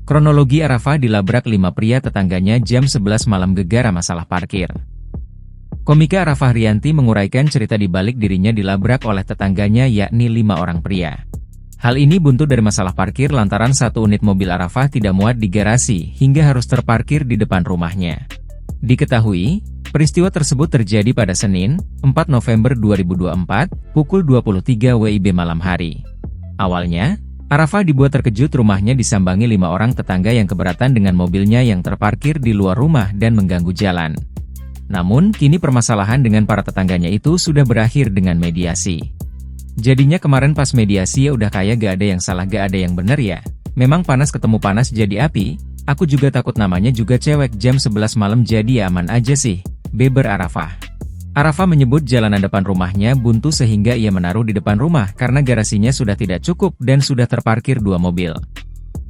Kronologi Arafah dilabrak 5 pria tetangganya jam 11 malam gegara masalah parkir. Komika Arafah Rianti menguraikan cerita di balik dirinya dilabrak oleh tetangganya yakni 5 orang pria. Hal ini buntu dari masalah parkir lantaran satu unit mobil Arafah tidak muat di garasi hingga harus terparkir di depan rumahnya. Diketahui, peristiwa tersebut terjadi pada Senin, 4 November 2024, pukul 23 WIB malam hari. Awalnya, Arafah dibuat terkejut rumahnya disambangi 5 orang tetangga yang keberatan dengan mobilnya yang terparkir di luar rumah dan mengganggu jalan. Namun, kini permasalahan dengan para tetangganya itu sudah berakhir dengan mediasi. Jadinya kemarin pas mediasi ya udah kayak gak ada yang salah gak ada yang bener ya. Memang panas ketemu panas jadi api, aku juga takut namanya juga cewek jam 11 malam jadi ya aman aja sih, beber Arafah. Arafah menyebut jalanan depan rumahnya buntu sehingga ia menaruh di depan rumah karena garasinya sudah tidak cukup dan sudah terparkir 2 mobil.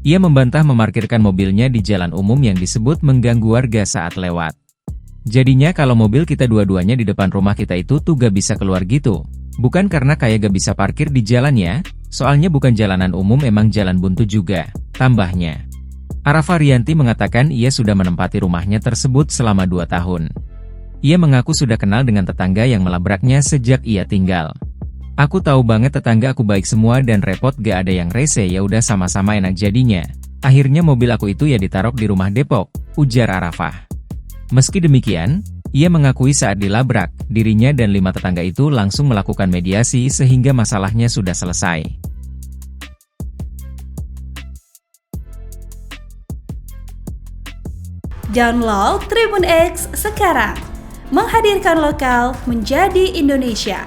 Ia membantah memarkirkan mobilnya di jalan umum yang disebut mengganggu warga saat lewat. Jadinya kalau mobil kita dua-duanya di depan rumah kita itu tuh gak bisa keluar gitu. Bukan karena kayak gak bisa parkir di jalannya, soalnya bukan jalanan umum emang jalan buntu juga, tambahnya. Arafah Rianti mengatakan ia sudah menempati rumahnya tersebut selama 2 tahun. Ia mengaku sudah kenal dengan tetangga yang melabraknya sejak ia tinggal. Aku tahu banget tetangga aku baik semua dan repot gak ada yang rese ya udah sama-sama enak jadinya. Akhirnya mobil aku itu ya ditaruh di rumah Depok, ujar Arafah. Meski demikian, ia mengakui saat dilabrak, dirinya dan 5 tetangga itu langsung melakukan mediasi sehingga masalahnya sudah selesai. Download Tribun X sekarang, menghadirkan lokal menjadi Indonesia.